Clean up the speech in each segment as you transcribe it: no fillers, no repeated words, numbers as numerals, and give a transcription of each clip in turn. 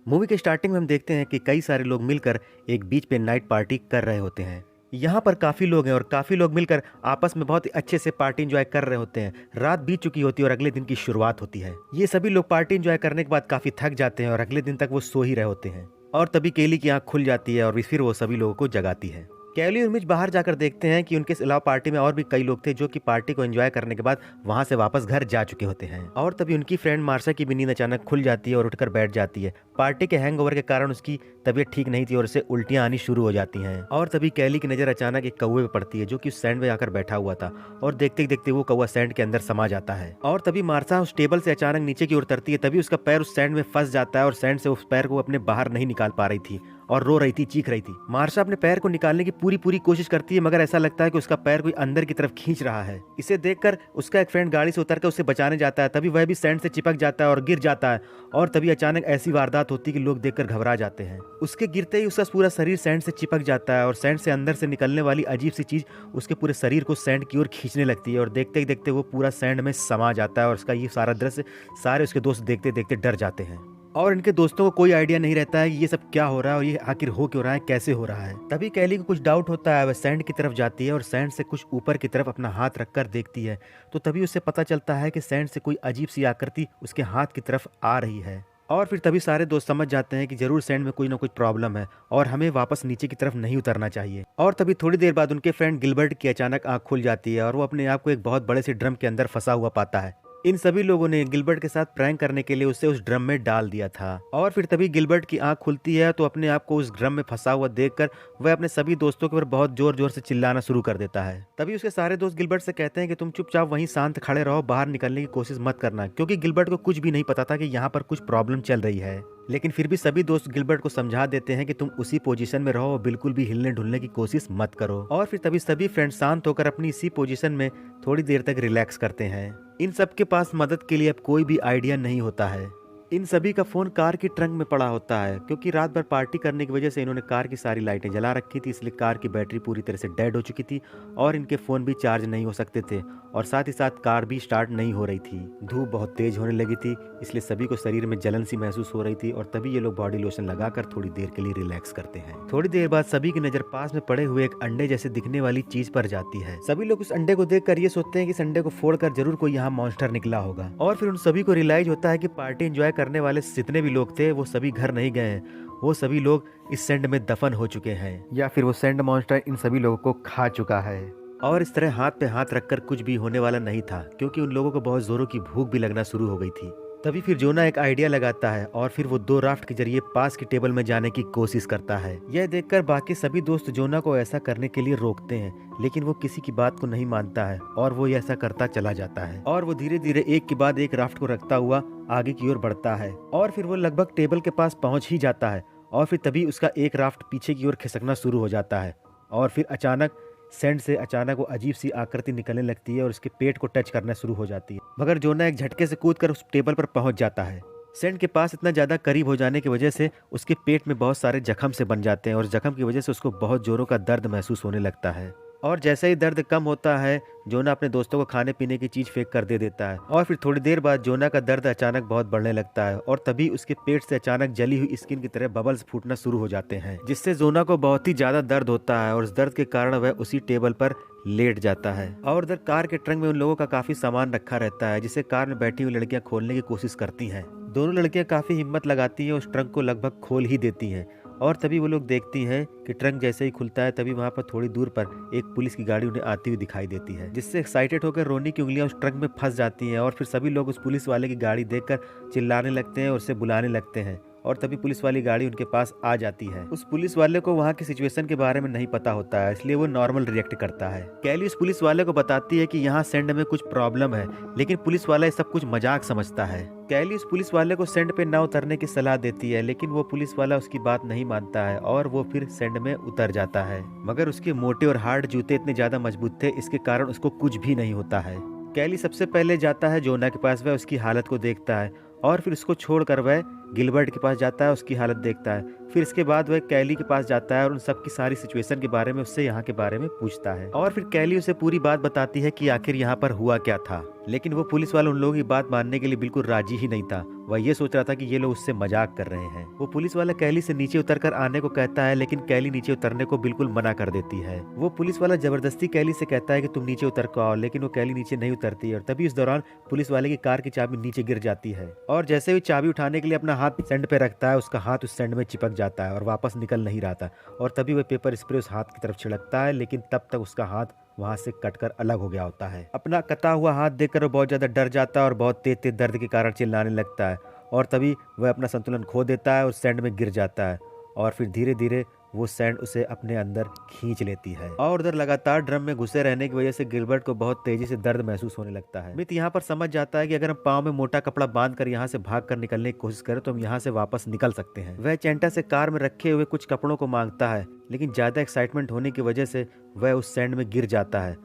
Movie के starting में हम देखते हैं कि कई सारे लोग मिलकर एक बीच पे नाइट पार्टी कर रहे होते हैं। यहाँ पर काफ़ी लोग हैं और काफ़ी लोग मिलकर आपस में बहुत ही अच्छे से पार्टी एंजॉय कर रहे होते हैं। रात बीत चुकी होती है और अगले दिन की शुरुआत होती है। ये सभी लोग पार्टी एंजॉय करने के बाद काफ़ी थक जाते हैं और अगले दिन तक वो सो ही रहे होते हैं। और तभी केली की आंख खुल जाती है और फिर वो सभी लोगों को जगाती है। कैली और मिच बाहर जाकर देखते हैं कि उनके अलावा पार्टी में और भी कई लोग थे जो कि पार्टी को एंजॉय करने के बाद वहां से वापस घर जा चुके होते हैं। और तभी उनकी फ्रेंड मार्शा की भी नींद अचानक खुल जाती है और उठकर बैठ जाती है। पार्टी के हैंगओवर के कारण उसकी तबीयत ठीक नहीं थी और उसे उल्टियां आनी शुरू हो जाती हैं। और तभी कैली की नजर अचानक एक कौवे पे पड़ती है जो कि उस सैंड में आकर बैठा हुआ था और देखते देखते वो कौवा सैंड के अंदर समा जाता है। और तभी मार्शा उस टेबल से अचानक नीचे की ओर उतरती है। तभी उसका पैर उस सैंड में फंस जाता है और सैंड से उस पैर को अपने बाहर नहीं निकाल पा रही थी और रो रही थी, चीख रही थी। मार्शा अपने पैर को निकालने की पूरी कोशिश करती है मगर ऐसा लगता है कि उसका पैर कोई अंदर की तरफ खींच रहा है। इसे देखकर उसका एक फ्रेंड गाड़ी से उतरकर उसे बचाने जाता है। तभी वह भी सैंड से चिपक जाता है और गिर जाता है। और तभी अचानक ऐसी वारदात होती है कि लोग देखकर घबरा जाते हैं। उसके गिरते ही उसका पूरा शरीर सैंड से चिपक जाता है और सैंड से अंदर से निकलने वाली अजीब सी चीज उसके पूरे शरीर को सैंड की ओर खींचने लगती है और देखते ही देखते वो पूरा सैंड में समा जाता है। और उसका ये सारा दृश्य सारे उसके दोस्त देखते देखते डर जाते हैं और इनके दोस्तों को कोई आइडिया नहीं रहता है कि ये सब क्या हो रहा है और ये आखिर हो क्यों रहा है, कैसे हो रहा है। तभी कैली को कुछ डाउट होता है। वह सैंड की तरफ जाती है और सैंड से कुछ ऊपर की तरफ अपना हाथ रखकर देखती है तो तभी उसे पता चलता है कि सैंड से कोई अजीब सी आकृति उसके हाथ की तरफ आ रही है। और फिर तभी सारे दोस्त समझ जाते हैं कि जरूर सैंड में कोई ना कोई प्रॉब्लम है और हमें वापस नीचे की तरफ नहीं उतरना चाहिए। और तभी थोड़ी देर बाद उनके फ्रेंड गिलबर्ट की अचानक आंख खुल जाती है और वो अपने आप को एक बहुत बड़े से ड्रम के अंदर फंसा हुआ पाता है। इन सभी लोगों ने गिलबर्ट के साथ प्रैंक करने के लिए उसे उस ड्रम में डाल दिया था। और फिर तभी गिलबर्ट की आंख खुलती है तो अपने आप को उस ड्रम में फंसा हुआ देखकर वह अपने सभी दोस्तों के ऊपर बहुत जोर जोर से चिल्लाना शुरू कर देता है। तभी उसके सारे दोस्त गिलबर्ट से कहते हैं कि तुम चुपचाप वहीं शांत खड़े रहो, बाहर निकलने की कोशिश मत करना, क्योंकि गिलबर्ट को कुछ भी नहीं पता था कि यहाँ पर कुछ प्रॉब्लम चल रही है। लेकिन फिर भी सभी दोस्त गिलबर्ट को समझा देते हैं कि तुम उसी पोजीशन में रहो और बिल्कुल भी हिलने ढुलने की कोशिश मत करो। और फिर तभी सभी फ्रेंड शांत होकर अपनी इसी पोजीशन में थोड़ी देर तक रिलैक्स करते हैं। इन सब के पास मदद के लिए अब कोई भी आइडिया नहीं होता है। इन सभी का फोन कार की ट्रंक में पड़ा होता है क्योंकि रात भर पार्टी करने की वजह से इन्होंने कार की सारी लाइटें जला रखी थी, इसलिए कार की बैटरी पूरी तरह से डेड हो चुकी थी और इनके फोन भी चार्ज नहीं हो सकते थे और साथ ही साथ कार भी स्टार्ट नहीं हो रही थी। धूप बहुत तेज होने लगी थी इसलिए सभी को शरीर में जलन सी महसूस हो रही थी और तभी ये लोग बॉडी लोशन लगाकर थोड़ी देर के लिए रिलैक्स करते हैं। थोड़ी देर बाद सभी की नजर पास में पड़े हुए एक अंडे जैसे दिखने वाली चीज पर जाती है। सभी लोग उस अंडे को देखकर ये सोचते हैं कि इस अंडे को फोड़कर जरूर कोई यहाँ मॉन्स्टर निकला होगा। और फिर उन सभी को रियलाइज होता है कि पार्टी एंजॉय करने वाले जितने भी लोग थे वो सभी घर नहीं गए हैं, वो सभी लोग इस सैंड में दफन हो चुके हैं या फिर वो सैंड मॉन्स्टर इन सभी लोगों को खा चुका है। और इस तरह हाथ पे हाथ रखकर कुछ भी होने वाला नहीं था क्योंकि उन लोगों को बहुत जोरों की भूख भी लगना शुरू हो गई थी। तभी फिर जोना एक आइडिया लगाता है और फिर वो 2 राफ्ट के जरिए पास की टेबल में जाने की कोशिश करता है। यह देखकर बाकी सभी दोस्त जोना को ऐसा करने के लिए रोकते हैं लेकिन वो किसी की बात को नहीं मानता है और वो ऐसा करता चला जाता है। और वो धीरे धीरे एक के बाद एक राफ्ट को रखता हुआ आगे की ओर बढ़ता है और फिर वो लगभग टेबल के पास पहुंच ही जाता है। और फिर तभी उसका एक राफ्ट पीछे की ओर खिसकना शुरू हो जाता है और फिर अचानक सैंड से अचानक वो अजीब सी आकृति निकलने लगती है और उसके पेट को टच करना शुरू हो जाती है। मगर जोना एक झटके से कूदकर उस टेबल पर पहुंच जाता है। सैंड के पास इतना ज्यादा करीब हो जाने की वजह से उसके पेट में बहुत सारे जख्म से बन जाते हैं और जख्म की वजह से उसको बहुत जोरों का दर्द महसूस होने लगता है। और जैसे ही दर्द कम होता है जोना अपने दोस्तों को खाने पीने की चीज फेंक कर दे देता है। और फिर थोड़ी देर बाद जोना का दर्द अचानक बहुत बढ़ने लगता है और तभी उसके पेट से अचानक जली हुई स्किन की तरह बबल्स फूटना शुरू हो जाते हैं जिससे जोना को बहुत ही ज्यादा दर्द होता है और उस दर्द के कारण वह उसी टेबल पर लेट जाता है। और उधर कार के ट्रंक में उन लोगों का काफी सामान रखा रहता है जिसे कार में बैठी हुई लड़कियां खोलने की कोशिश करती हैं। दोनों लड़कियां काफी हिम्मत लगाती हैं, उस ट्रंक को लगभग खोल ही देती हैं। और तभी वो लोग देखती हैं कि ट्रंक जैसे ही खुलता है तभी वहां पर थोड़ी दूर पर एक पुलिस की गाड़ी उन्हें आती हुई दिखाई देती है जिससे एक्साइटेड होकर रोनी की उंगलियां उस ट्रंक में फंस जाती हैं। और फिर सभी लोग उस पुलिस वाले की गाड़ी देखकर चिल्लाने लगते हैं और उसे बुलाने लगते हैं और तभी पुलिस वाली गाड़ी उनके पास आ जाती है। उस पुलिस वाले को वहाँ की सिचुएशन के बारे में नहीं पता होता है इसलिए वो नॉर्मल रिएक्ट करता है। कैली उस पुलिस वाले को बताती है कि यहाँ सैंड में कुछ प्रॉब्लम है लेकिन पुलिस वाला ये सब कुछ मजाक समझता है। कैली उस पुलिस वाले को सैंड पे ना उतरने की सलाह देती है लेकिन वो पुलिस वाला उसकी बात नहीं मानता है और वो फिर सैंड में उतर जाता है। मगर उसके मोटे और हार्ड जूते इतने ज्यादा मजबूत थे इसके कारण उसको कुछ भी नहीं होता है। कैली सबसे पहले जाता है जोना के पास, वह उसकी हालत को देखता है और फिर उसको छोड़कर वह गिलबर्ट के पास जाता है, उसकी हालत देखता है। फिर इसके बाद वह कैली के पास जाता है और उन सब की सारी सिचुएशन के बारे में उससे यहाँ के बारे में पूछता है। और फिर कैली उसे पूरी बात बताती है कि आखिर यहाँ पर हुआ क्या था। लेकिन वो पुलिस वाला उन लोगों की बात मानने के लिए बिल्कुल राजी ही नहीं था। वह ये सोच रहा था कि ये लोग उससे मजाक कर रहे हैं। वो पुलिस वाला कैली से नीचे उतरकर आने को कहता है, लेकिन कैली नीचे उतरने को बिल्कुल मना कर देती है। वो पुलिस वाला जबरदस्ती कैली से कहता है कि तुम नीचे उतर कर आओ, लेकिन वो कैली नीचे नहीं उतरती है। और तभी इस दौरान पुलिस वाले की कार की चाबी नीचे गिर जाती है और जैसे ही चाबी उठाने के लिए अपना हाथ सैंड पे रखता है, उसका हाथ उस सैंड में चिपक जाता है और वापस निकल नहीं रहा था। और तभी वह पेपर स्प्रे उस हाथ की तरफ छिड़कता है, लेकिन तब तक उसका हाथ वहां से कटकर अलग हो गया होता है। अपना कटा हुआ हाथ देखकर वो बहुत ज्यादा डर जाता है और बहुत तेज तेज दर्द के कारण चिल्लाने लगता है। और तभी वह अपना संतुलन खो देता है और सैंड में गिर जाता है और फिर धीरे धीरे वो सैंड उसे अपने अंदर खींच लेती है। और उधर लगातार ड्रम में घुसे रहने की वजह से गिलबर्ट को बहुत तेजी से दर्द महसूस होने लगता है। मित यहाँ पर समझ जाता है कि अगर हम पाँव में मोटा कपड़ा बांध कर यहाँ से भाग कर निकलने की कोशिश करें तो हम यहाँ से वापस निकल सकते हैं। वह चैंटा से कार में रखे हुए कुछ कपड़ों को मांगता है, लेकिन ज्यादा एक्साइटमेंट होने की वजह से वह उस सैंड में गिर जाता है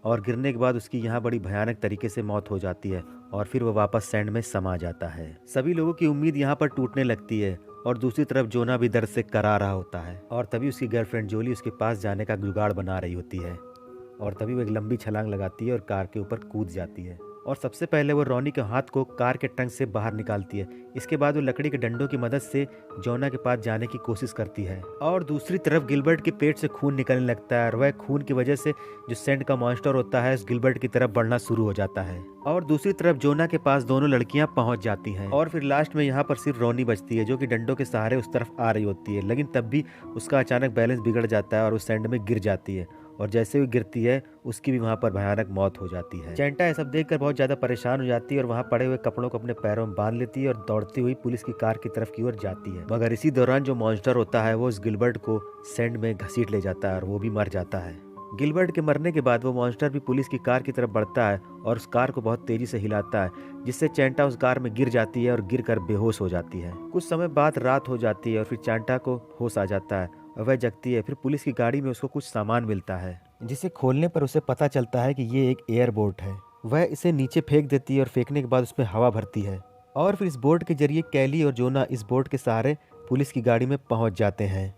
और गिरने के बाद उसकी यहाँ बड़ी भयानक तरीके से मौत हो जाती है और फिर वह वापस सैंड में समा जाता है। सभी लोगों की उम्मीद यहाँ पर टूटने लगती है और दूसरी तरफ जोना भी दर्द से करा रहा होता है। और तभी उसकी गर्लफ्रेंड जोली उसके पास जाने का जुगाड़ बना रही होती है और तभी वो एक लंबी छलांग लगाती है और कार के ऊपर कूद जाती है। और सबसे पहले वो रॉनी के हाथ को कार के ट्रंक से बाहर निकालती है। इसके बाद वो लकड़ी के डंडों की मदद से जोना के पास जाने की कोशिश करती है। और दूसरी तरफ गिलबर्ट के पेट से खून निकलने लगता है और वह खून की वजह से जो सैंड का मॉन्स्टर होता है उस गिलबर्ट की तरफ बढ़ना शुरू हो जाता है। और दूसरी तरफ जोना के पास दोनों लड़कियां पहुंच जाती हैं और फिर लास्ट में यहाँ पर सिर्फ रोनी बचती है जो कि डंडों के सहारे उस तरफ आ रही होती है, लेकिन तब भी उसका अचानक बैलेंस बिगड़ जाता है और उस सैंड में गिर जाती है और जैसे ही गिरती है उसकी भी वहाँ पर भयानक मौत हो जाती है। चैंटा यह सब देखकर बहुत ज्यादा परेशान हो जाती है और वहाँ पड़े हुए कपड़ों को अपने पैरों में बांध लेती है और दौड़ती हुई पुलिस की कार की तरफ की ओर जाती है। मगर इसी दौरान जो मॉन्स्टर होता है वो उस गिलबर्ट को सैंड में घसीट ले जाता है और वो भी मर जाता है। गिलबर्ट के मरने के बाद वो मॉन्स्टर भी पुलिस की कार की तरफ बढ़ता है और उस कार को बहुत तेजी से हिलाता है, जिससे चैंटा उस कार में गिर जाती है और गिरकर बेहोश हो जाती है। कुछ समय बाद रात हो जाती है और फिर चैंटा को होश आ जाता है और वह जगती है। फिर पुलिस की गाड़ी में उसको कुछ सामान मिलता है जिसे खोलने पर उसे पता चलता है कि ये एक एयरबोट है। वह इसे नीचे फेंक देती है और फेंकने के बाद उसमें हवा भरती है और फिर इस बोट के जरिए कैली और जोना इस बोट के सहारे पुलिस की गाड़ी में पहुंच जाते हैं।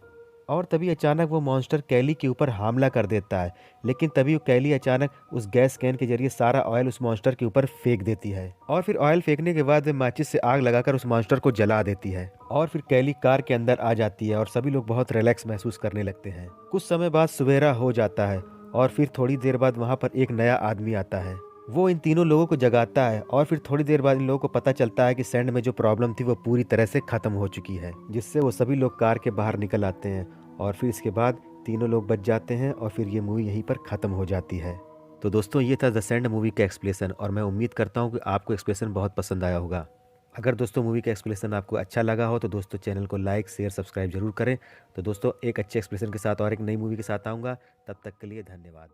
और तभी अचानक वो मॉन्स्टर कैली के ऊपर हमला कर देता है, लेकिन तभी वो कैली अचानक उस गैस कैन के जरिए सारा ऑयल उस मॉन्स्टर के ऊपर फेंक देती है और फिर ऑयल फेंकने के बाद वे माचिस से आग लगाकर उस मॉन्स्टर को जला देती है। और फिर कैली कार के अंदर आ जाती है और सभी लोग बहुत रिलैक्स महसूस करने लगते हैं। कुछ समय बाद सवेरा हो जाता है और फिर थोड़ी देर बाद वहाँ पर एक नया आदमी आता है। वो इन तीनों लोगों को जगाता है और फिर थोड़ी देर बाद इन लोगों को पता चलता है कि सैंड में जो प्रॉब्लम थी वो पूरी तरह से खत्म हो चुकी है, जिससे वो सभी लोग कार के बाहर निकल आते हैं और फिर इसके बाद तीनों लोग बच जाते हैं और फिर ये मूवी यहीं पर ख़त्म हो जाती है। तो दोस्तों ये था द सैंड मूवी का एक्सप्लेशन और मैं उम्मीद करता हूँ कि आपको एक्सप्लेशन बहुत पसंद आया होगा। अगर दोस्तों मूवी का एक्सप्लेशन आपको अच्छा लगा हो तो दोस्तों चैनल को लाइक शेयर सब्सक्राइब जरूर करें। तो दोस्तों एक अच्छे एक्सप्लेशन के साथ और एक नई मूवी के साथ आऊँगा, तब तक के लिए धन्यवाद।